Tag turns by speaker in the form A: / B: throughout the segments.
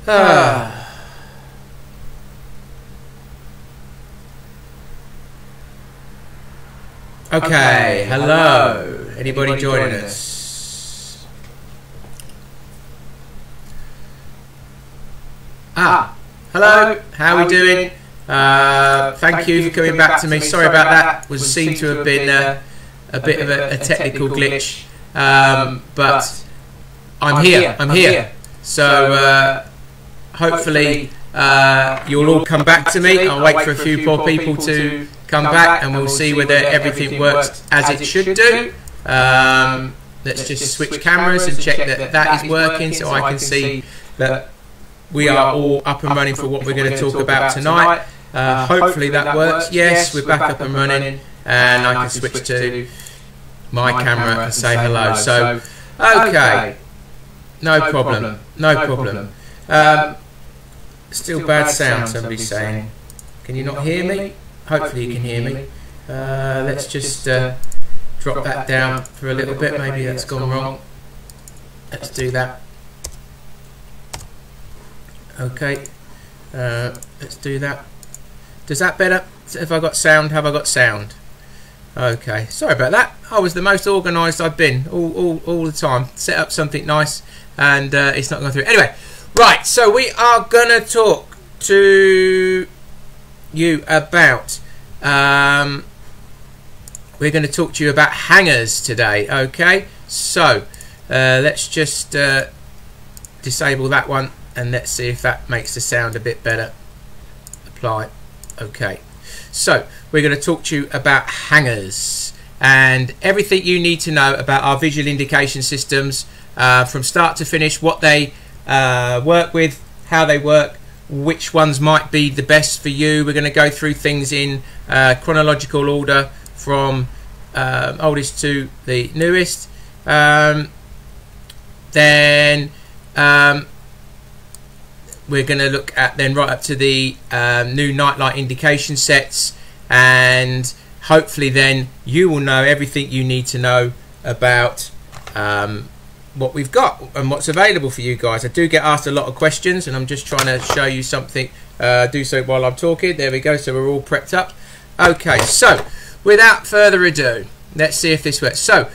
A: Okay, hello. Anybody joining us? Hello. How are we doing? Thank you for coming back to me. Sorry about that. Seemed to have been a bit of a technical glitch, but I'm here. So hopefully you'll all come back to me. I'll wait for a few more people to come back and we'll see whether everything works as it should do. Let's just switch cameras and check that that is working so I can see that we are all up and running for what we're going to talk about tonight. Hopefully that works. Yes, we're back up and running, and I can switch to my camera and say hello. So, okay, no problem. Still bad sound, somebody's saying. Can you not hear me? Hopefully you can hear me. Let's just drop that down for a little bit. Maybe that's gone wrong. Let's do that. Okay, let's do that. Does that better? Have I got sound? Have I got sound? Okay, sorry about that. I was the most organised I've been all the time. Set up something nice and it's not going through. Anyway, right, so we are going to talk to you about we're going to talk to you about hangers today. Okay, so let's just disable that one and let's see if that makes the sound a bit better. Apply. Okay, so we're going to talk to you about hangers and everything you need to know about our visual indication systems from start to finish, what they work with, how they work, which ones might be the best for you. We're going to go through things in chronological order from oldest to the newest. Then we're going to look at then right up to the new nightlight indication sets, and hopefully then you will know everything you need to know about what we've got and what's available for you guys. I do get asked a lot of questions and I'm just trying to show you something. Do so while I'm talking. There we go, so we're all prepped up. Okay, so without further ado, let's see if this works. So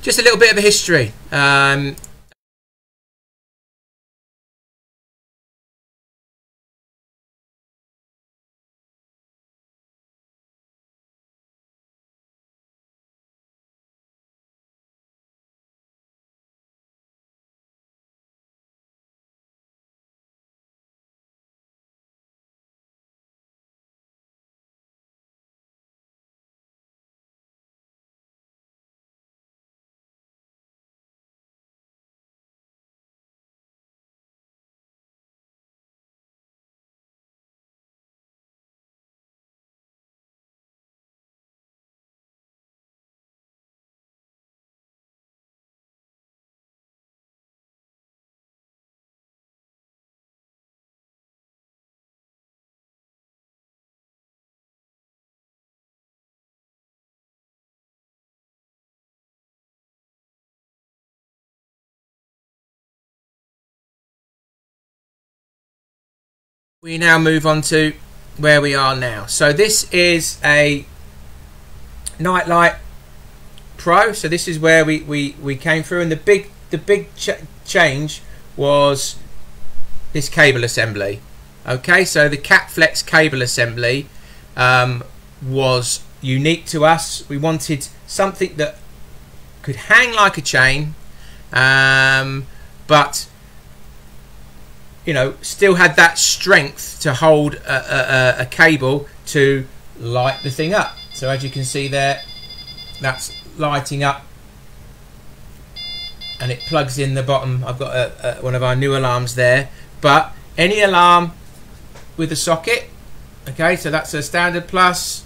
A: just a little bit of a history. We now move on to where we are now. So this is a Nightlight Pro. So this is where we came through, and the big change was this cable assembly. Okay, so the Cat Flex cable assembly was unique to us. We wanted something that could hang like a chain, but you know, still had that strength to hold a cable to light the thing up. So as you can see there, that's lighting up and it plugs in the bottom. I've got one of our new alarms there, but any alarm with a socket, okay, so that's a standard plus,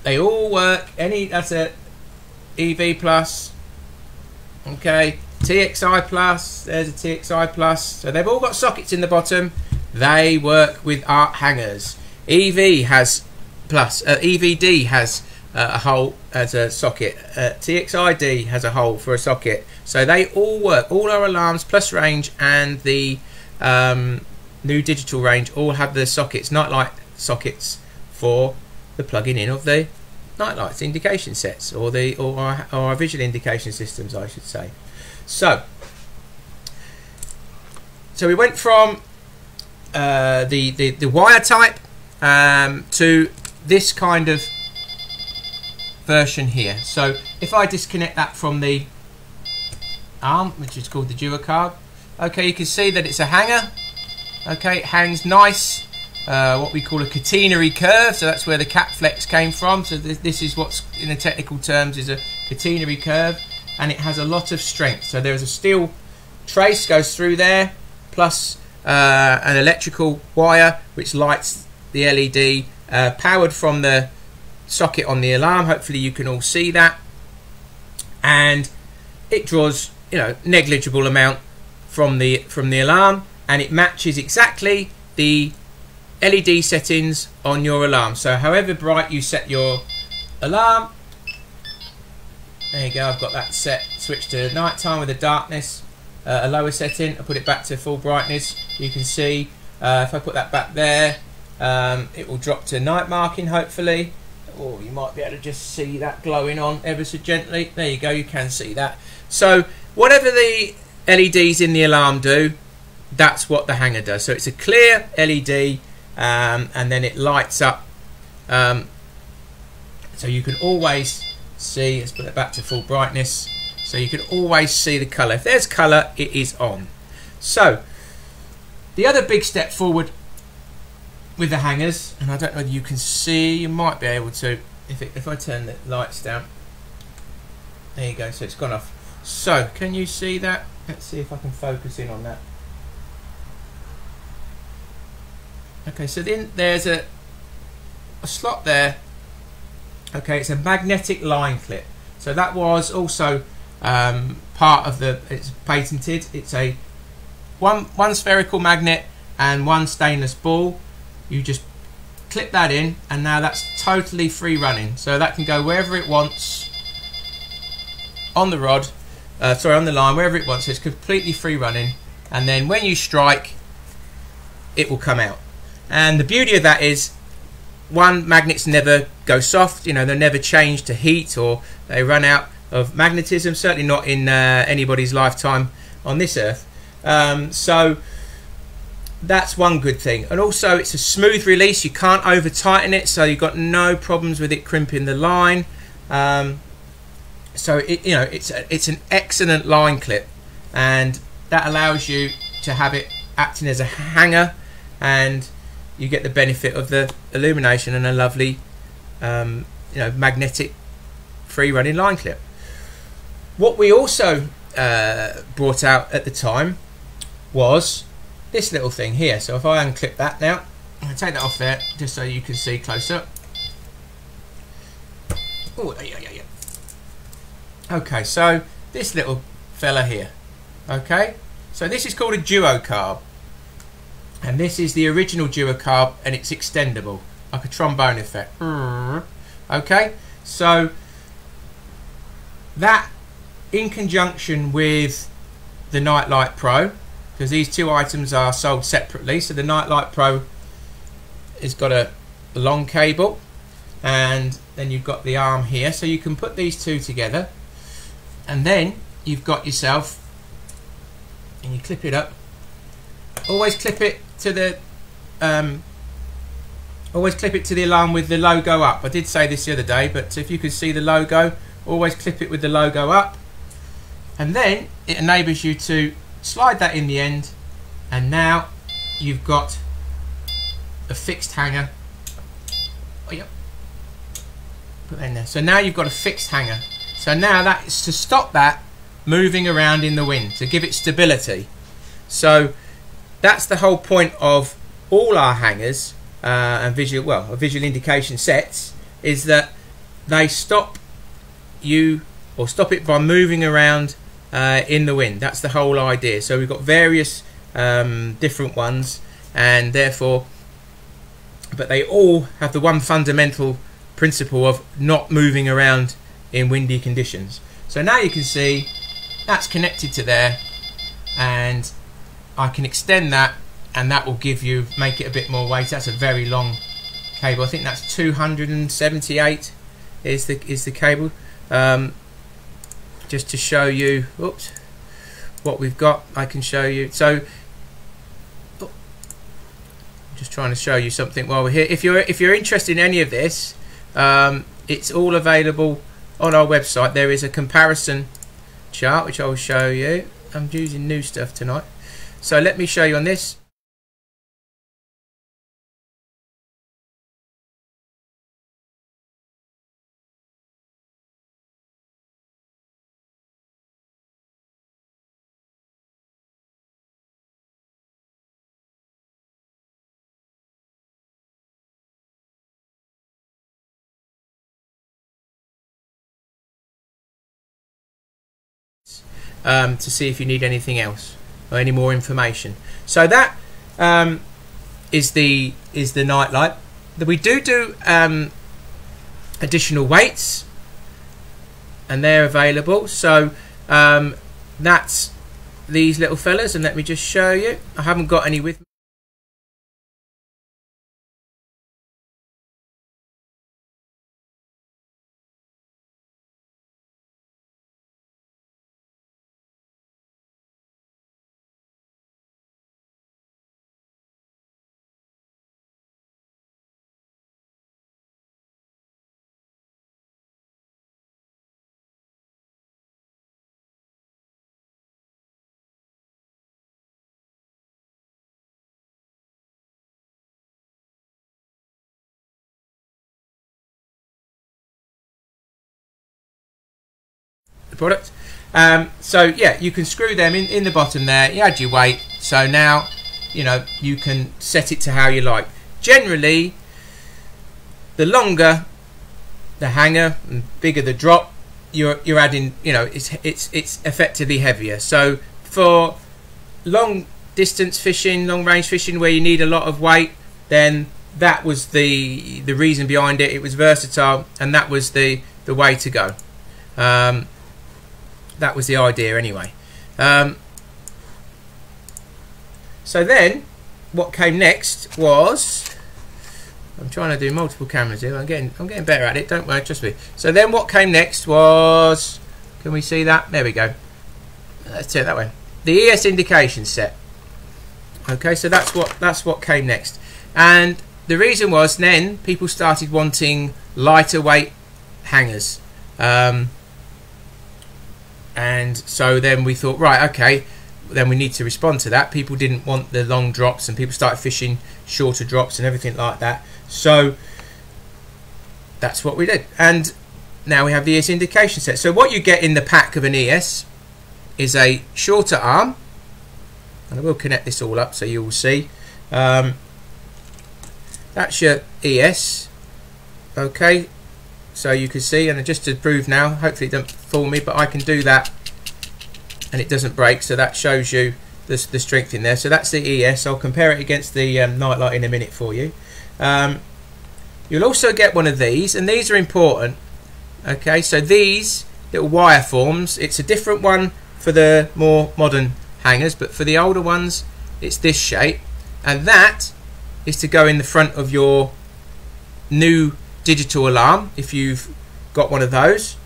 A: they all work. That's a EV plus, okay, txi plus, there's a txi plus, so they've all got sockets in the bottom. They work with arc hangers. EV has plus, EVD has a hole as a socket, txi-d has a hole for a socket, so they all work. All our alarms plus range and the new digital range all have the sockets, nightlight sockets, for the plugging in of the nightlights indication sets, or our visual indication systems, I should say. So we went from the wire type to this kind of version here. So if I disconnect that from the arm, which is called the duocarb, okay, you can see that it's a hanger. Okay, it hangs nice, what we call a catenary curve, so that's where the cap flex came from. So this is what's in the technical terms is a catenary curve, and it has a lot of strength. So there's a steel trace goes through there, plus an electrical wire which lights the LED, powered from the socket on the alarm. Hopefully you can all see that, and it draws, you know, negligible amount from the alarm, and it matches exactly the LED settings on your alarm. So however bright you set your alarm, there you go, I've got that set, switched to nighttime with the darkness, a lower setting. I put it back to full brightness. You can see if I put that back there, it will drop to night marking, hopefully. Oh, you might be able to just see that glowing on ever so gently. There you go, you can see that. So whatever the LEDs in the alarm do, that's what the hanger does. So it's a clear LED, and then it lights up, so you can always see. Let's put it back to full brightness, so you can always see the colour. If there's colour, it is on. So the other big step forward with the hangers, and I don't know whether you can see, you might be able to if I turn the lights down. There you go, so it's gone off. So can you see that? Let's see if I can focus in on that. Okay, so then there's a slot there. Okay, it's a magnetic line clip. So that was also part of the, it's patented. It's a one spherical magnet and one stainless ball. You just clip that in, and now that's totally free running. So that can go wherever it wants on the rod, on the line, wherever it wants. So it's completely free running, and then when you strike, it will come out. And the beauty of that is, one, magnets never go soft. You know, they never change to heat, or they run out of magnetism. Certainly not in anybody's lifetime on this earth. So that's one good thing. And also, it's a smooth release. You can't over tighten it, so you've got no problems with it crimping the line. So it's an excellent line clip, and that allows you to have it acting as a hanger, and you get the benefit of the illumination and a lovely magnetic free running line clip. What we also brought out at the time was this little thing here. So if I unclip that now, I'll take that off there just so you can see closer. Oh, yeah. Okay, so this little fella here. Okay, so this is called a duocarb, and this is the original duocarb, and it's extendable like a trombone effect. Okay, so that, in conjunction with the Nightlight Pro, because these two items are sold separately. So the Nightlight Pro has got a long cable, and then you've got the arm here, so you can put these two together, and then you've got yourself, and you clip it up. Always clip it to the alarm with the logo up. I did say this the other day, but if you could see the logo, always clip it with the logo up, and then it enables you to slide that in the end, and now you've got a fixed hanger. Oh, yep. Put that in there. So now you've got a fixed hanger. So now that is to stop that moving around in the wind, to give it stability. So that's the whole point of all our hangers and visual indication sets, is that they stop you, or stop it by moving around in the wind. That's the whole idea. So we've got various different ones, and therefore, but they all have the one fundamental principle of not moving around in windy conditions. So now you can see that's connected to there, and I can extend that, and that will make it a bit more weight. That's a very long cable. I think that's 278 is the cable. Just to show you, oops, what we've got, I can show you. So, I'm just trying to show you something while we're here. If you're interested in any of this, it's all available on our website. There is a comparison chart which I will show you. I'm using new stuff tonight, so let me show you on this. To see if you need anything else or any more information. So that is the Nightlight. We do additional weights, and they're available. So that's these little fellas, and let me just show you. I haven't got any with me. Product. So yeah, you can screw them in the bottom there. You add your weight, so now you can set it to how you like. Generally, the longer the hanger and bigger the drop, you're adding, it's effectively heavier. So for long distance fishing, long range fishing, where you need a lot of weight, then that was the reason behind it. It was versatile, and that was the way to go. That was the idea anyway. So then what came next was, I'm trying to do multiple cameras here. I'm getting better at it, don't worry, trust me. So then what came next was, can we see that? There we go. Let's turn it that way. The ES indication set. Okay, so that's what came next. And the reason was, then people started wanting lighter weight hangers. And so then we thought, right, okay, then we need to respond to that. People didn't want the long drops, and people started fishing shorter drops and everything like that. So that's what we did, and now we have the ES indication set. So what you get in the pack of an ES is a shorter arm, and I will connect this all up so you will see. That's your ES. Okay, so you can see, and just to prove now, hopefully it doesn't fool me, but I can do that and it doesn't break, so that shows you the strength in there. So that's the ES. I'll compare it against the Nightlight in a minute for you. You'll also get one of these, and these are important. Okay, so these little wire forms, it's a different one for the more modern hangers, but for the older ones it's this shape, and that is to go in the front of your new digital alarm if you've got one of those.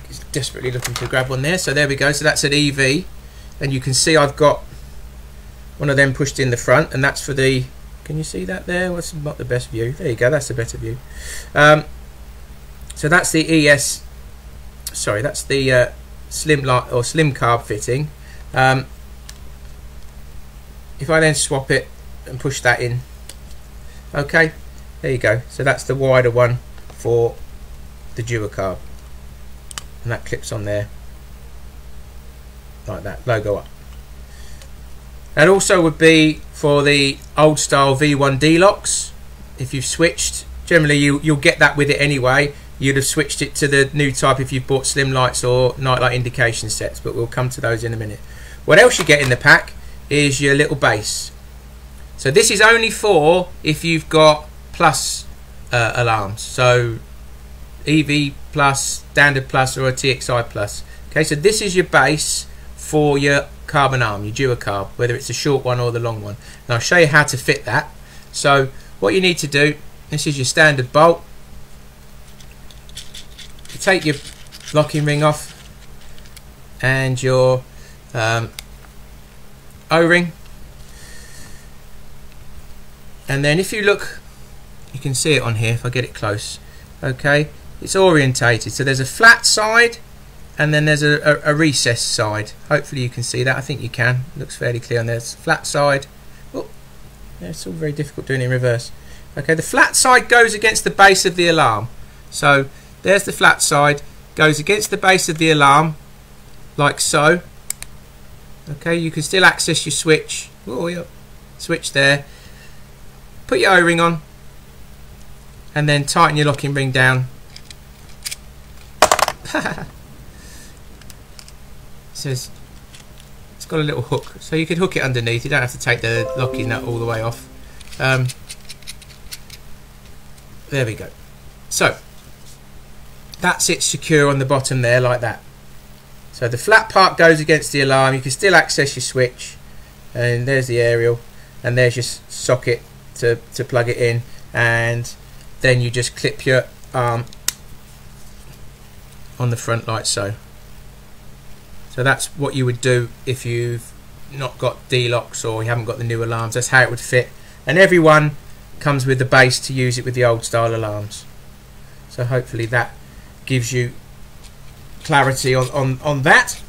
A: He's desperately looking to grab one there, so there we go. So that's an EV, and you can see I've got one of them pushed in the front, and that's for the, can you see that there? Well, that's not the best view. There you go, that's the better view. So that's the ES, sorry, that's the slim light or slim carb fitting. If I then swap it and push that in, okay, there you go. So that's the wider one for the dual carb, and that clips on there like that, logo up. That also would be for the old style V1 d-loks. If you've switched, generally you'll get that with it anyway. You'd have switched it to the new type if you've bought slim lights or Nightlight indication sets, but we'll come to those in a minute. What else you get in the pack is your little base. So this is only for if you've got plus alarms, so EV plus, standard plus, or a txi plus. Okay, so this is your base for your carbon arm, your duocarb, whether it's the short one or the long one. And I'll show you how to fit that. So what you need to do, this is your standard bolt. You take your locking ring off and your O-ring, and then if you look, you can see it on here if I get it close. Okay, it's orientated, so there's a flat side and then there's a recessed side. Hopefully you can see that. I think you can. It looks fairly clear on there. It's flat side. Oh, yeah, it's all very difficult doing it in reverse. Okay, the flat side goes against the base of the alarm. So there's the flat side, goes against the base of the alarm, like so. Okay, you can still access your switch. Oh, yeah. Switch there. Put your O-ring on, and then tighten your locking ring down. Says it's got a little hook, so you could hook it underneath. You don't have to take the locking nut all the way off. There we go. So that's it, secure on the bottom there, like that. So the flat part goes against the alarm. You can still access your switch, and there's the aerial, and there's your socket to plug it in, and then you just clip your arm on the front like so. So that's what you would do if you've not got d-loks or you haven't got the new alarms. That's how it would fit, and everyone comes with the base to use it with the old style alarms. So hopefully that gives you clarity on that.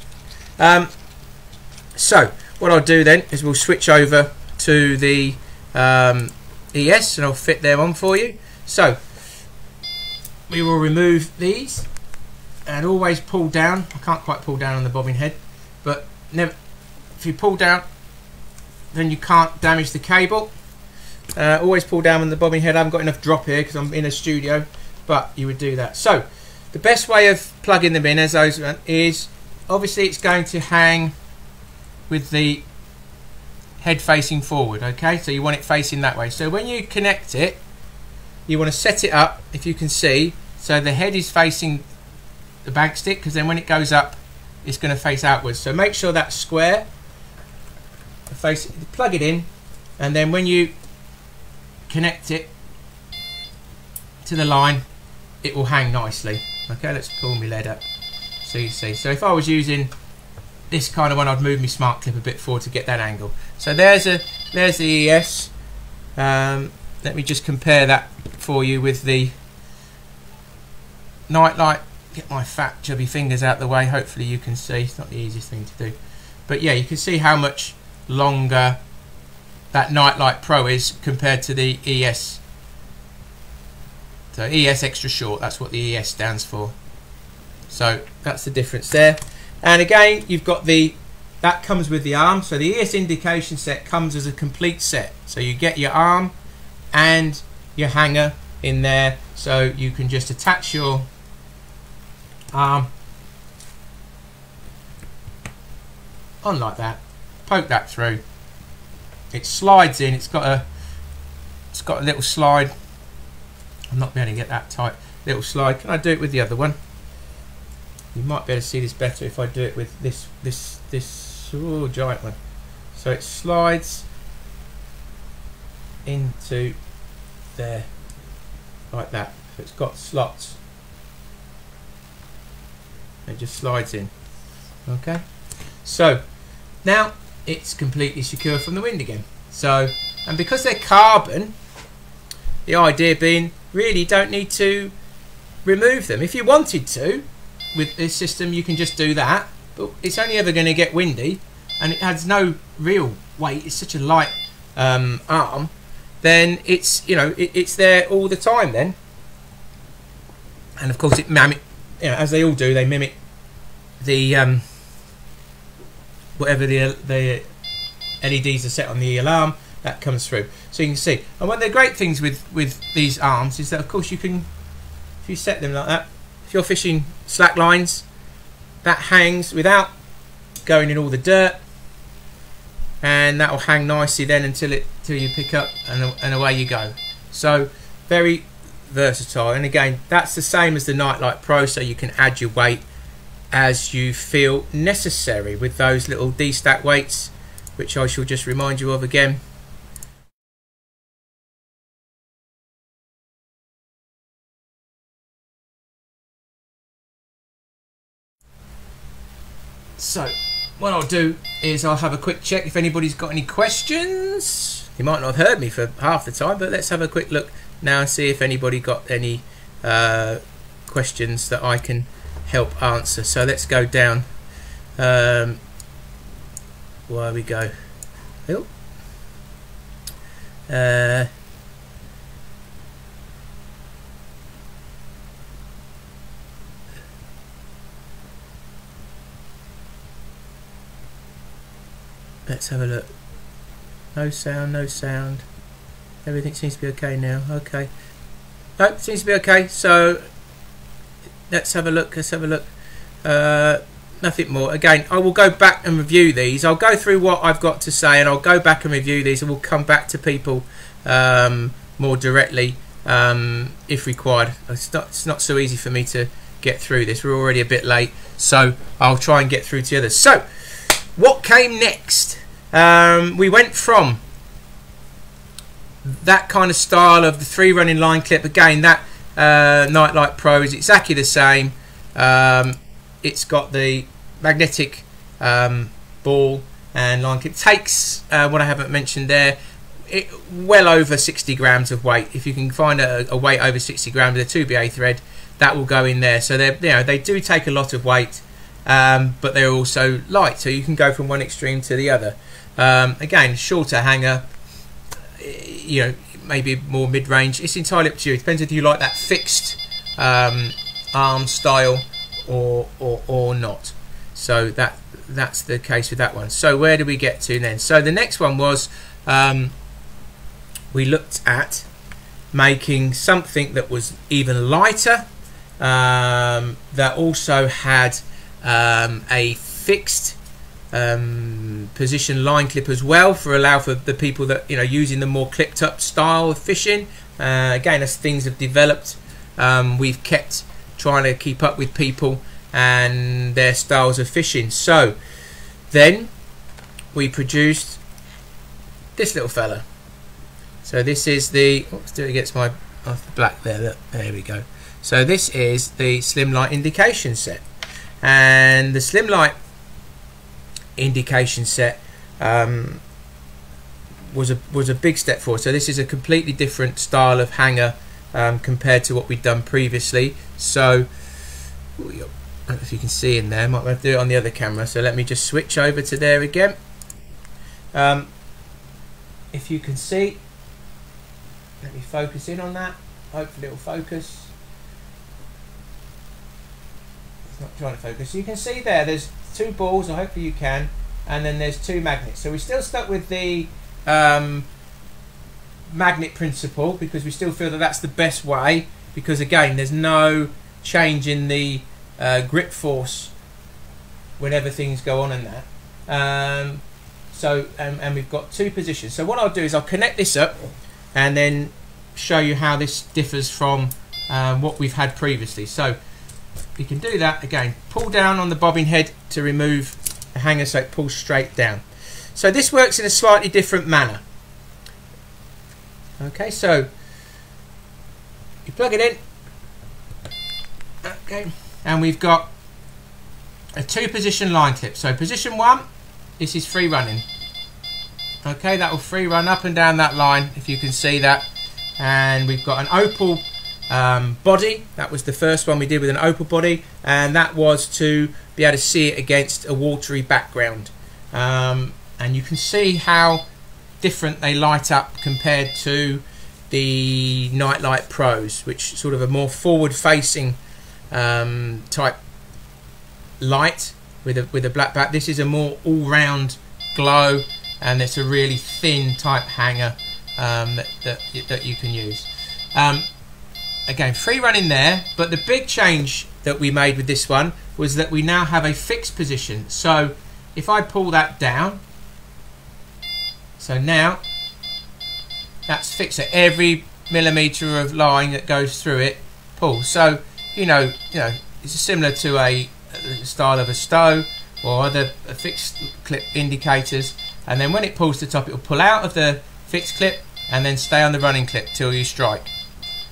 A: So what I'll do then is we'll switch over to the ES, and I'll fit them on for you. So we will remove these and always pull down. I can't quite pull down on the bobbin head, but never, if you pull down then you can't damage the cable. Always pull down on the bobbin head. I haven't got enough drop here because I'm in a studio, but you would do that. So the best way of plugging them in, as those is, obviously it's going to hang with the head facing forward. Okay, so you want it facing that way. So when you connect it, you want to set it up, if you can see, so the head is facing the bank stick, because then when it goes up it's going to face outwards. So make sure that's square, plug it in, and then when you connect it to the line it will hang nicely. Okay, let's pull my lead up so you see. So if I was using this kind of one, I'd move my smart clip a bit forward to get that angle. So there's the ES. Let me just compare that for you with the Nightlight. Get my fat chubby fingers out the way. Hopefully you can see. It's not the easiest thing to do, but yeah, you can see how much longer that Nightlight Pro is compared to the ES. So ES extra short, that's what the ES stands for. So that's the difference there. And again, you've got that comes with the arm. So the ES indication set comes as a complete set. So you get your arm and your hanger in there. So you can just attach your arm on like that, poke that through. It slides in. It's got a little slide. I'm not being able to get that tight. Little slide. Can I do it with the other one? You might be able to see this better if I do it with this giant one. So it slides into there like that. So it's got slots. It just slides in. Okay. So now it's completely secure from the wind again. So, and because they're carbon, the idea being really you don't need to remove them. If you wanted to, with this system you can just do that, but it's only ever going to get windy and it has no real weight. It's such a light arm, then it's, you know, it's there all the time then. And of course it mimic, you know, as they all do, they mimic the whatever the LEDs are set on the alarm, that comes through. So you can see. And one of the great things with these arms is that of course you can, if you set them like that, if you're fishing slack lines, that hangs without going in all the dirt, and that will hang nicely then until you pick up and away you go. So very versatile. And again, that's the same as the Nightlight Pro, so you can add your weight as you feel necessary with those little D-stack weights, which I shall just remind you of again. So what I'll do is I'll have a quick check if anybody's got any questions. You might not have heard me for half the time, but let's have a quick look now and see if anybody got any questions that I can help answer. So let's go down. Where we go? Oh. Let's have a look. No sound, no sound. Everything seems to be okay now. Okay. No, seems to be okay. So let's have a look. Let's have a look. Nothing more. Again, I will go back and review these. I'll go through what I've got to say, and I'll go back and review these, and we'll come back to people more directly if required. It's not so easy for me to get through this. We're already a bit late, so I'll try and get through to the others. So, what came next? We went from that kind of style of the 3 running line clip. Again, that Nightlight Pro is exactly the same. It's got the magnetic ball and line clip. Takes what I haven't mentioned there, well over 60 grams of weight. If you can find a weight over 60 grams with a 2BA thread, that will go in there. So they do take a lot of weight, but they're also light, so you can go from one extreme to the other. Again, shorter hanger, maybe more mid-range. It's entirely up to you. It depends if you like that fixed arm style or not. So that's the case with that one. So where do we get to then? So the next one was we looked at making something that was even lighter, that also had a fixed position line clip as well, allow for the people that using the more clipped up style of fishing. Again, as things have developed, we've kept trying to keep up with people and their styles of fishing. So then we produced this little fella. So this is the, let's do it against my black there. Look, there we go. So this is the Slim Light indication set, and the Slim Light indication set was a big step forward. So this is a completely different style of hanger compared to what we'd done previously. So I don't know if you can see in there, might have to do it on the other camera, so let me just switch over to there again. If you can see, let me focus in on that. Hopefully it'll focus. It's not trying to focus. You can see there's 2 balls, or hopefully you can, and then there's 2 magnets. So we still stuck with the magnet principle, because we still feel that that's the best way, because again, there's no change in the grip force whenever things go on in that. And we've got 2 positions. So what I'll do is I'll connect this up and then show you how this differs from what we've had previously. So we can do that again. Pull down on the bobbin head to remove the hanger so it pulls straight down. So this works in a slightly different manner. Okay, so you plug it in. Okay, and we've got a 2-position line clip. So position 1, this is free running. Okay, that will free run up and down that line, if you can see that. And we've got an opal body. That was the first one we did with an opal body, and that was to be able to see it against a watery background. And you can see how different they light up compared to the Nightlight Pros, which sort of a more forward-facing type light with a black back. This is a more all-round glow, and it's a really thin type hanger that you can use. Again, free running there, but the big change that we made with this one was that we now have a fixed position. So if I pull that down, so now that's fixed. So every millimetre of line that goes through it pulls. So you know, it's similar to a the style of a stow or other fixed clip indicators, and then when it pulls to the top, it will pull out of the fixed clip and then stay on the running clip till you strike.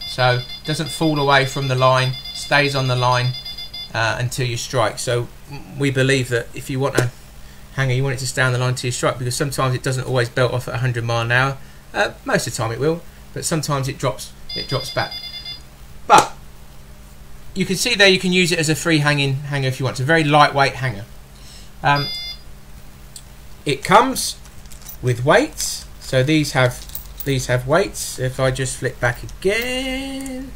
A: So it doesn't fall away from the line, stays on the line until you strike. So we believe that if you want a hanger, you want it to stay on the line till you strike, because sometimes it doesn't always belt off at 100 mile an hour. Most of the time it will, but sometimes it drops back. But you can see there, you can use it as a free hanging hanger if you want. It's a very lightweight hanger. It comes with weights, so these have weights. If I just flip back again,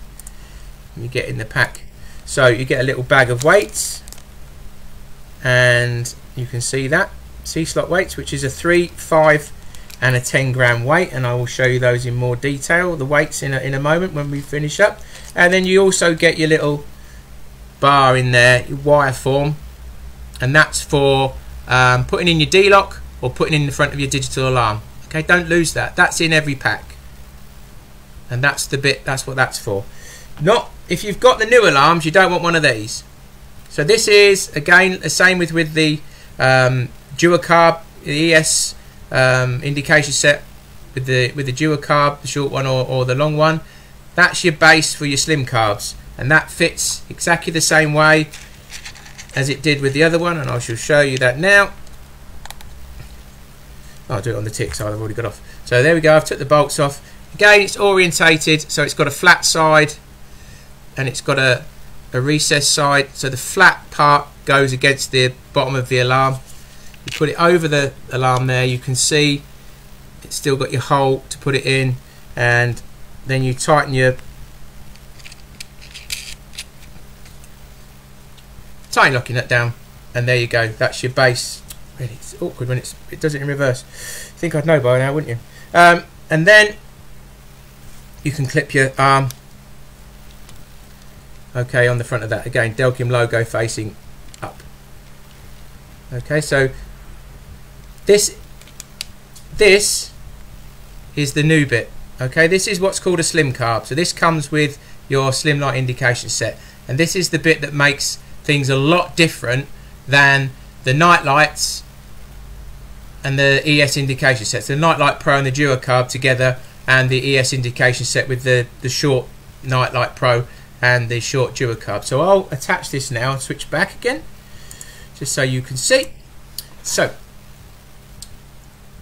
A: you get in the pack, so you get a little bag of weights, and you can see that C-slot weights, which is a 3, 5 and a 10 gram weight, and I will show you those in more detail, the weights, in a moment when we finish up. And then you also get your little bar in there, your wire form, and that's for putting in your d-lok or putting in the front of your digital alarm. Okay, don't lose that. That's in every pack, and that's the bit. That's what that's for. Not if you've got the new alarms, you don't want one of these. So this is again the same with the duocarb, the ES indication set with the duocarb, the short one or the long one. That's your base for your slim carbs, and that fits exactly the same way as it did with the other one, and I shall show you that now. I'll do it on the tick side, I've already got off. So there we go, I've took the bolts off. Again, it's orientated, so it's got a flat side and it's got a recessed side, so the flat part goes against the bottom of the alarm. You put it over the alarm there, you can see it's still got your hole to put it in, and then you tighten locking that down, and there you go, that's your base. Really, it's awkward when it does it in reverse. I think I'd know by now, wouldn't you? And then you can clip your arm, okay, on the front of that. Again, Delkim logo facing up. Okay, so this is the new bit. Okay, this is what's called a slim carb. So this comes with your slim light indication set, and this is the bit that makes things a lot different than the night lights and the ES indication sets. The Nightlight Pro and the duocarb together, and the ES indication set with the short Nightlight Pro and the short duocarb. So I'll attach this now and switch back again, just so you can see. So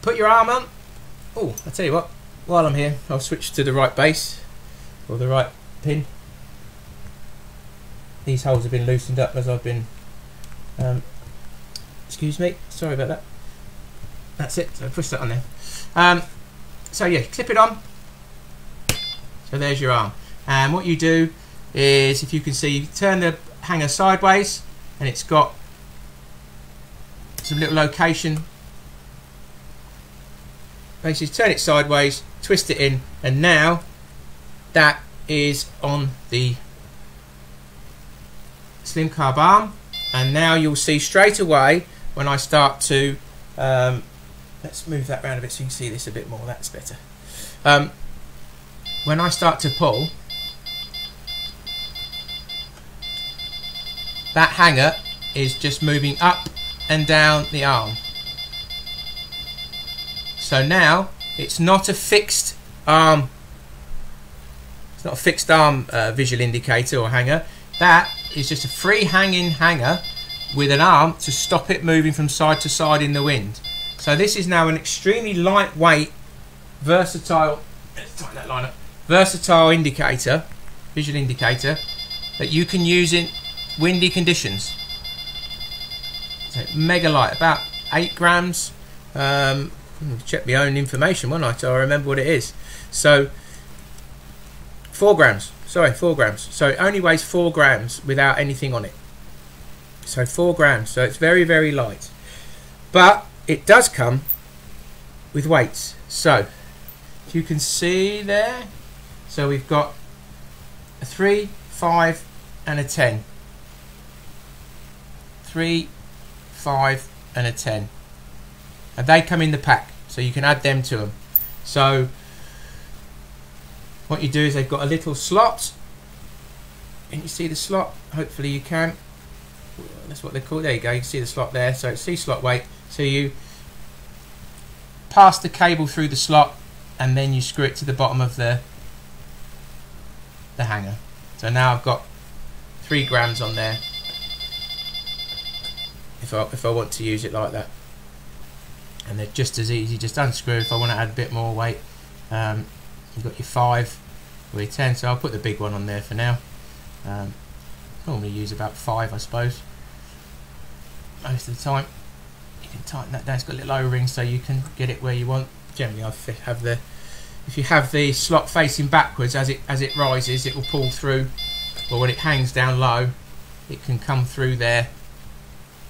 A: put your arm on. Oh, I'll tell you what, while I'm here, I'll switch to the right base or the right pin. These holes have been loosened up as I've been excuse me, sorry about that. That's it, so push that on there. So yeah, clip it on. So there's your arm, and what you do is, if you can see, you turn the hanger sideways, and it's got some little location. Basically turn it sideways, twist it in, and now that is on the slim carb arm. And now you'll see straight away when I start to let's move that around a bit so you can see this a bit more. That's better. When I start to pull, that hanger is just moving up and down the arm. So now it's not a fixed arm. It's not a fixed arm visual indicator or hanger. That is just a free hanging hanger with an arm to stop it moving from side to side in the wind. So this is now an extremely lightweight, versatile, let's tighten that line up, versatile indicator, visual indicator, that you can use in windy conditions. So mega light, about 8 grams. Check my own information, won't I, so I remember what it is. So 4 grams, sorry, 4 grams. So it only weighs 4 grams without anything on it. So 4 grams, so it's very, very light. But it does come with weights. So if you can see there, so we've got a 3, 5 and a 10. 3, 5 and a 10. And they come in the pack, so you can add them to them. So what you do is they've got a little slot. Can you see the slot? Hopefully you can. that's what they call. There you go. You can see the slot there. So it's C-slot weight. So you pass the cable through the slot, and then you screw it to the bottom of the hanger. So now I've got 3 grams on there. If I want to use it like that, and they're just as easy. Just unscrew. If I want to add a bit more weight, you've got your 5 or your 10. So I'll put the big one on there for now. Normally use about 5, I suppose, most of the time. You can tighten that down. It's got a little O-ring, so you can get it where you want. Generally, if you have the slot facing backwards, as it rises, it will pull through, or when it hangs down low, it can come through there.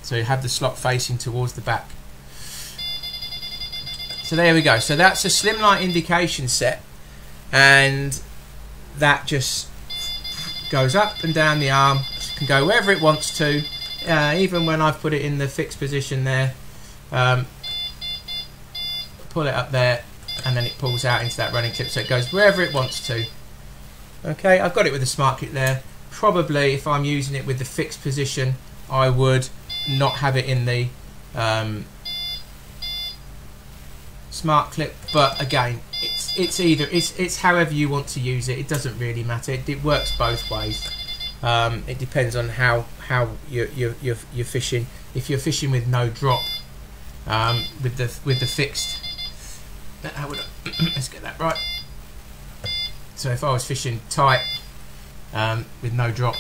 A: So you have the slot facing towards the back. So there we go. So that's a slimline indication set, and that just goes up and down the arm. It can go wherever it wants to. Even when I've put it in the fixed position there, pull it up there, and then it pulls out into that running clip, so it goes wherever it wants to. Okay, I've got it with the smart clip there. Probably if I'm using it with the fixed position, I would not have it in the smart clip, but again, it's however you want to use it. It doesn't really matter. It works both ways. It depends on how you're fishing. If you're fishing with no drop, with the fixed, let's get that right. So if I was fishing tight, with no drop,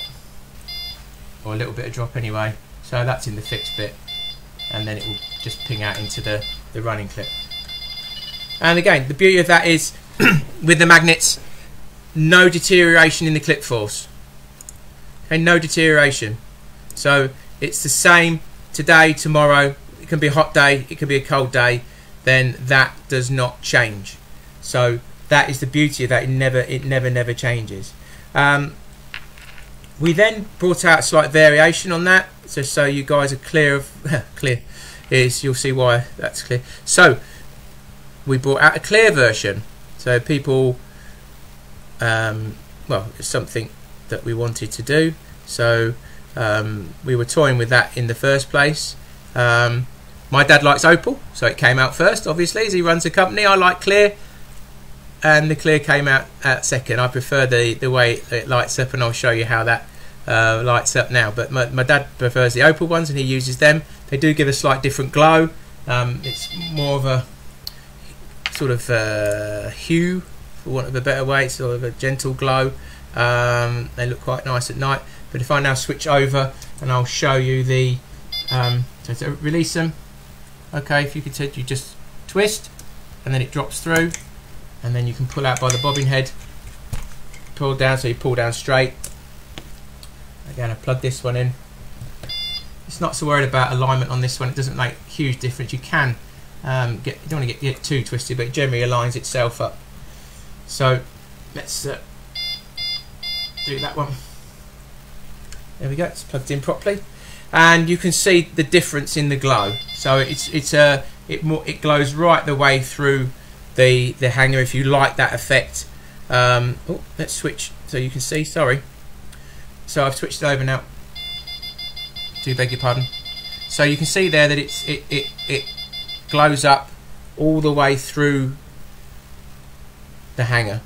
A: or a little bit of drop anyway, so that's in the fixed bit, and then it will just ping out into the running clip. And again, the beauty of that is with the magnets, no deterioration in the clip force. Okay, no deterioration. So it's the same today, tomorrow. It can be a hot day, it can be a cold day. Then that does not change. So that is the beauty of that. It never changes. We then brought out a slight variation on that, so you guys are clear of clear. You'll see why that's clear. So we brought out a clear version. So people, well, it's something that we wanted to do. So we were toying with that in the first place. My dad likes opal, so it came out first, obviously, as he runs a company. I like clear, and the clear came out at second. I prefer the way it lights up, and I'll show you how that lights up now. But my dad prefers the opal ones, and he uses them. They do give a slight different glow. It's more of a sort of hue, for want of a better way. It's sort of a gentle glow. They look quite nice at night. But if I now switch over, and I'll show you the so to release them. Okay, if you could you just twist, and then it drops through, and then you can pull out by the bobbin head, pull down, so you pull down straight. Again, I plug this one in. It's not so worried about alignment on this one. It doesn't make a huge difference. You can you don't want to get too twisted, but it generally aligns itself up. So let's do that one. There we go. It's plugged in properly, and you can see the difference in the glow. So it glows right the way through the hanger. If you like that effect, oh, let's switch so you can see. Sorry. So I've switched it over now. Do beg your pardon. So you can see there that it glows up all the way through the hanger.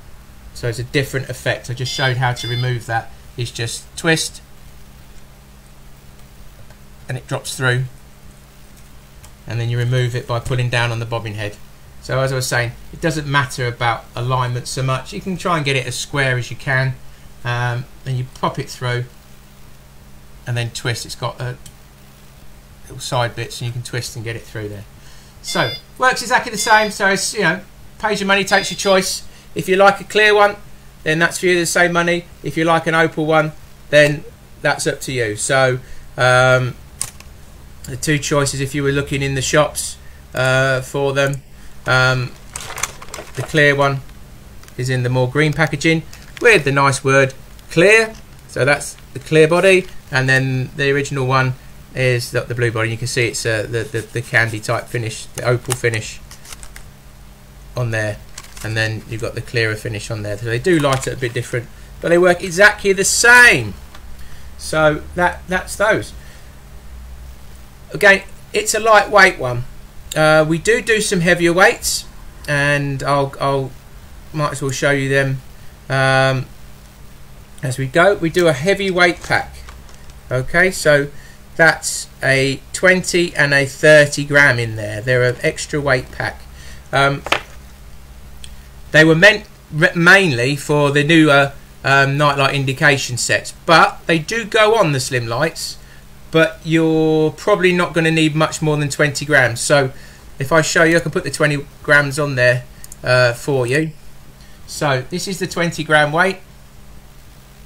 A: So it's a different effect. I just showed how to remove that. It's just twist, and it drops through, and then you remove it by pulling down on the bobbin head. So as I was saying, it doesn't matter about alignment so much. You can try and get it as square as you can. Then you pop it through, and then twist. It's got little side bits, and you can twist and get it through there. So works exactly the same. So it's, pays your money, takes your choice. If you like a clear one, then that's for you, the same money. If you like an opal one, then that's up to you. So the two choices, if you were looking in the shops for them, the clear one is in the more green packaging with the nice word clear. So that's the clear body, and then the original one is the blue body. You can see it's the candy type finish, the opal finish on there, and then you've got the clearer finish on there. So they do light it a bit different, but they work exactly the same. So that's those. again, it's a lightweight one. We do some heavier weights, and I'll might as well show you them as we go. We do a heavyweight pack. Okay, so that's a 20 and a 30 gram in there. They're an extra weight pack. They were meant mainly for the newer Nightlight indication sets, but they do go on the slim lights, but you're probably not going to need much more than 20 grams. So if I show you, I can put the 20 grams on there for you. So this is the 20 gram weight.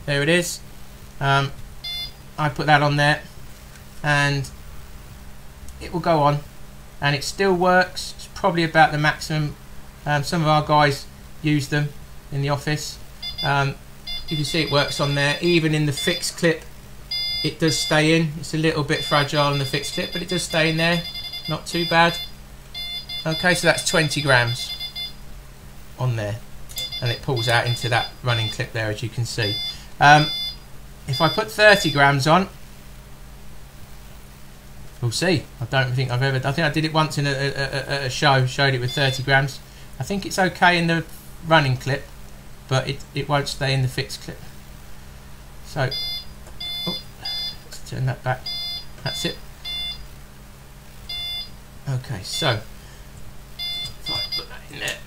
A: There it is. I put that on there, and it will go on, and it still works. It's probably about the maximum. Some of our guys use them in the office. You can see it works on there. Even in the fixed clip, it does stay in. It's a little bit fragile in the fixed clip, but it does stay in there. Not too bad. Okay, so that's 20 grams on there, and it pulls out into that running clip there, as you can see. If I put 30 grams on, we'll see. I don't think I've ever. I think I did it once in a show. Showed it with 30 grams. I think it's okay in the running clip, but it won't stay in the fixed clip. So, let's turn that back. That's it. Okay, so if I put that in there.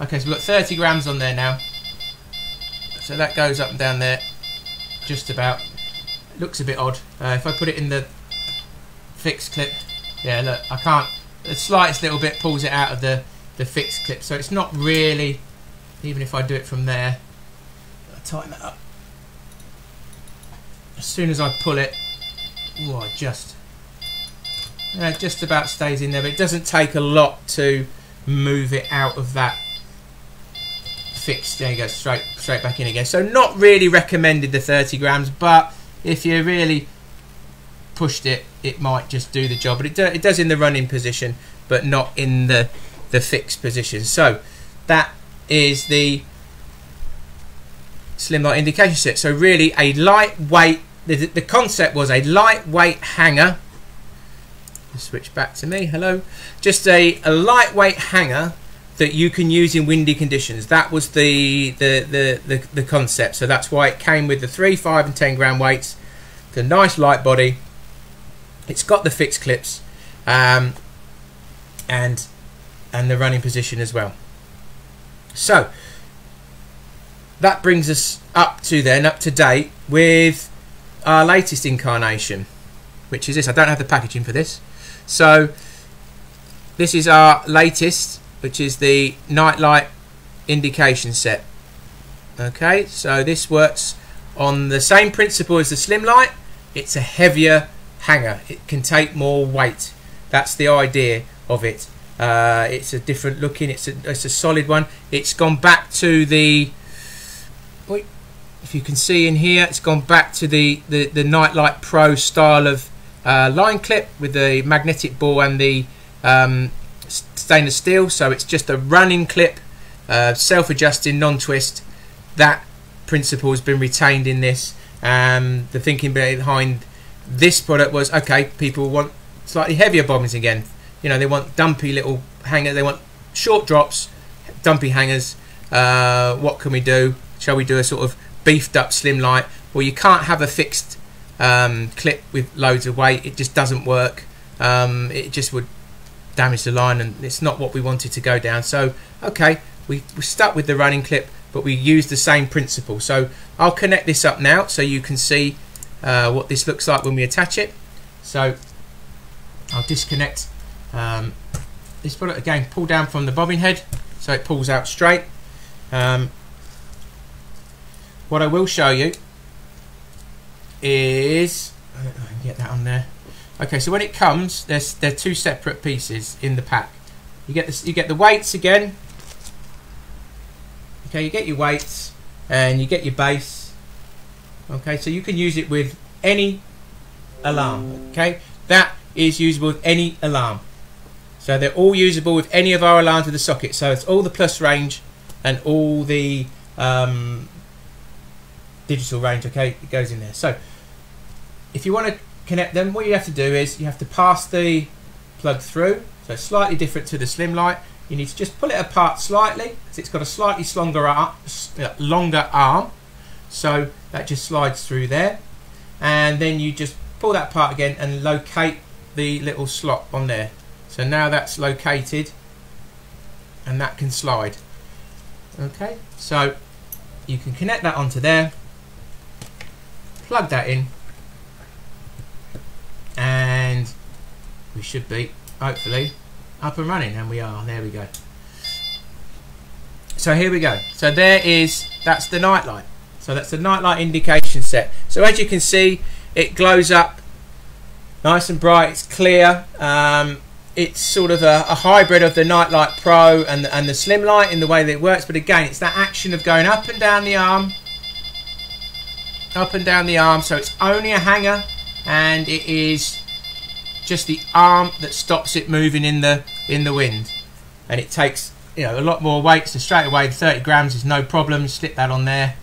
A: Okay, so we've got 30 grams on there now. So that goes up and down there, just about. It looks a bit odd. If I put it in the fixed clip, yeah, look, I can't. The slightest little bit pulls it out of the fixed clip, so it's not really. Even if I do it from there, I'll tighten that up. As soon as I pull it, ooh, just about stays in there, but it doesn't take a lot to move it out of that fixed. There you go, straight back in again. So not really recommended the 30 grams, but if you really pushed it, it might just do the job. But it does in the running position, but not in the fixed position. So that is the Slimlight indication set. So really a lightweight. The concept was a lightweight hanger. Just switch back to me. Hello. Just a lightweight hanger that you can use in windy conditions. That was the concept. So that's why it came with the 3, 5 and 10 gram weights. The nice light body. It's got the fixed clips, and the running position as well. So that brings us up to date with our latest incarnation, which is this. I don't have the packaging for this. So this is our latest, which is the Nightlight indication set. Okay, so this works on the same principle as the Slimlight. It's a heavier hanger. It can take more weight. That's the idea of it. It's a different looking. It's a solid one. It's gone back to the. If you can see in here, it's gone back to the Nightlight Pro style of line clip with the magnetic ball and the stainless steel. So it's just a running clip, self-adjusting, non-twist. That principle has been retained in this. The thinking behind this product was, okay, people want slightly heavier bobbins again. You know, they want dumpy little hangers. They want short drops, dumpy hangers. What can we do? Shall we do a sort of beefed up Slimlight? Well, you can't have a fixed clip with loads of weight. It just doesn't work. It just would damage the line, and it's not what we wanted to go down. So, okay, we stuck with the running clip, but we used the same principle. So I'll connect this up now so you can see what this looks like when we attach it. So I'll disconnect this product again, pull down from the bobbin head so it pulls out straight. What I will show you is, I can get that on there. Okay, so when it comes, they're two separate pieces in the pack. You get this, you get the weights again. Okay, you get your weights and you get your base. Okay, so you can use it with any alarm. Okay, that is usable with any alarm. So they're all usable with any of our alarms with a socket. So it's all the plus range and all the digital range. Okay, it goes in there. So if you want to connect them, what you have to do is you have to pass the plug through, so it's slightly different to the slim light. You need to just pull it apart slightly because it's got a slightly longer arm, so that just slides through there, and then you just pull that apart again and locate the little slot on there. So now that's located and that can slide. Okay, so you can connect that onto there, plug that in, and we should be hopefully up and running, and we are. There we go. So here we go. So that's the nightlight. So that's the nightlight indication set. So as you can see, it glows up nice and bright. It's clear. It's sort of a hybrid of the Nightlight Pro and the slim light in the way that it works. But again, it's that action of going up and down the arm, up and down the arm. So it's only a hanger, and it is just the arm that stops it moving in the wind, and it takes, you know, a lot more weight. So straight away, the 30 grams is no problem. Slip that on there.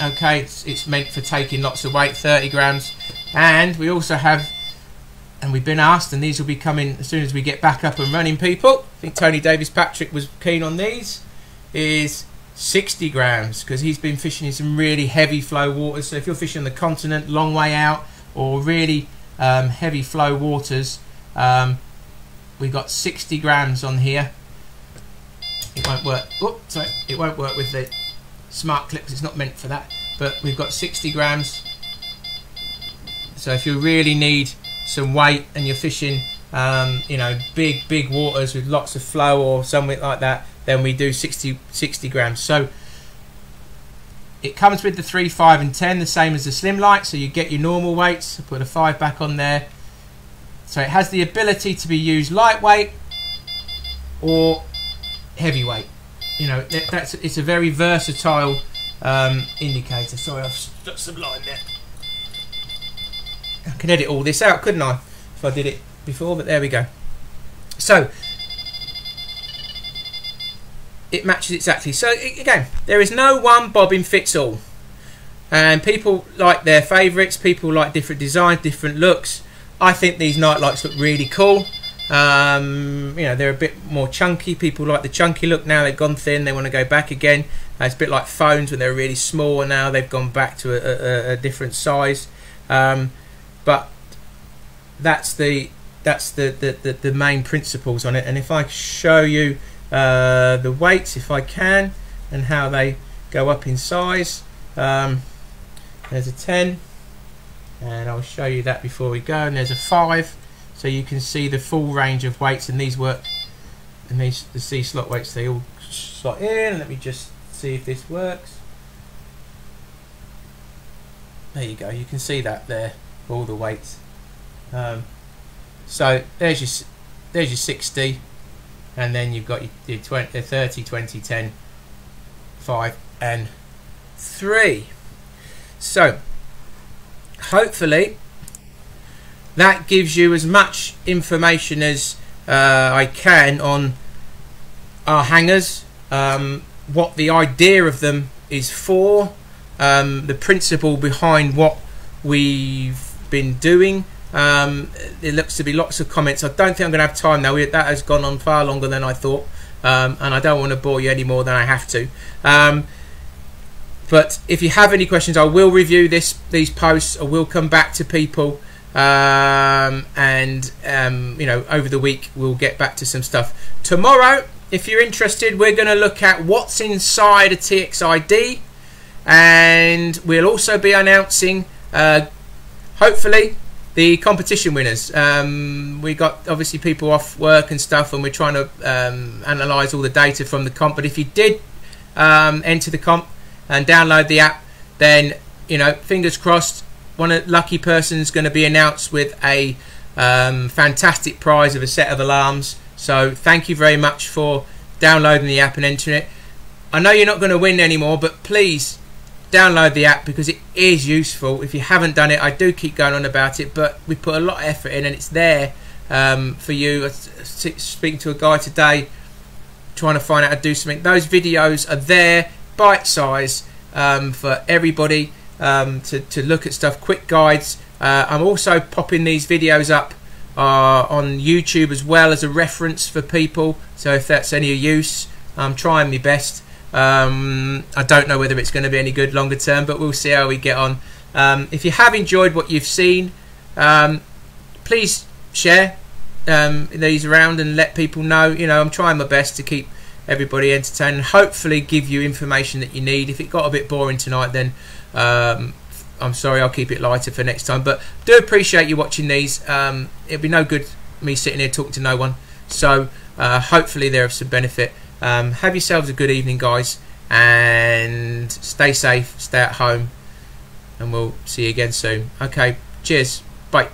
A: Okay, it's meant for taking lots of weight, 30 grams. And we also have, and we've been asked, and these will be coming as soon as we get back up and running, people. I think Tony Davis Patrick was keen on these. Is 60 grams, because he's been fishing in some really heavy flow waters. So if you're fishing on the continent, long way out, or really heavy flow waters, we've got 60 grams on here. It won't work. Oh, sorry, it won't work with the smart clip because it's not meant for that. But we've got 60 grams. So if you really need some weight and you're fishing, you know, big waters with lots of flow or something like that, then we do 60 grams. So it comes with the 3, 5 and 10, the same as the slim light. So you get your normal weights. I'll put a 5 back on there. So it has the ability to be used lightweight or heavyweight. You know, it's a very versatile indicator. Sorry, I've got some line there. I could edit all this out, couldn't I, if I did it before? But there we go. So it matches exactly. So again, there is no one bobbin fits all, and people like their favourites. People like different designs, different looks. I think these night lights look really cool. You know, they're a bit more chunky. People like the chunky look now. They've gone thin. They want to go back again. It's a bit like phones when they're really small, and now they've gone back to a different size. But that's the main principles on it. And if I show you the weights, if I can, and how they go up in size, there's a 10, and I'll show you that before we go. And there's a 5, so you can see the full range of weights. And these work, and the C slot weights, they all slot in. Let me just see if this works. There you go. You can see that there. All the weights. So there's your 60, and then you've got your 20, 30, 20, 10, 5 and 3. So hopefully that gives you as much information as I can on our hangers, what the idea of them is for, the principle behind what we've been doing. There looks to be lots of comments. I don't think I'm going to have time now. That has gone on far longer than I thought, and I don't want to bore you any more than I have to. But if you have any questions, I will review these posts. I will come back to people, and you know, over the week we'll get back to some stuff. Tomorrow, if you're interested, we're going to look at what's inside a txi-d, and we'll also be announcing hopefully the competition winners. We got obviously people off work and stuff, and we're trying to analyse all the data from the comp. But if you did enter the comp and download the app, then, you know, fingers crossed, one lucky person is going to be announced with a fantastic prize of a set of alarms. So thank you very much for downloading the app and entering it. I know you're not going to win anymore, but please download the app because it is useful. If you haven't done it, I do keep going on about it, but we put a lot of effort in, and it's there for you. I was speaking to a guy today trying to find out how to do something. Those videos are there, bite size, for everybody. to look at stuff, quick guides. I'm also popping these videos up on YouTube as well as a reference for people, so if that's any use, I'm trying my best. I don't know whether it's going to be any good longer term, but we'll see how we get on. If you have enjoyed what you've seen, please share these around and let people know. You know, I'm trying my best to keep everybody entertained and hopefully give you information that you need. If it got a bit boring tonight, then I'm sorry, I'll keep it lighter for next time, but do appreciate you watching these. It'd be no good me sitting here talking to no one, so hopefully they're of some benefit. Have yourselves a good evening, guys, and stay safe, stay at home, and we'll see you again soon. Okay, cheers, bye.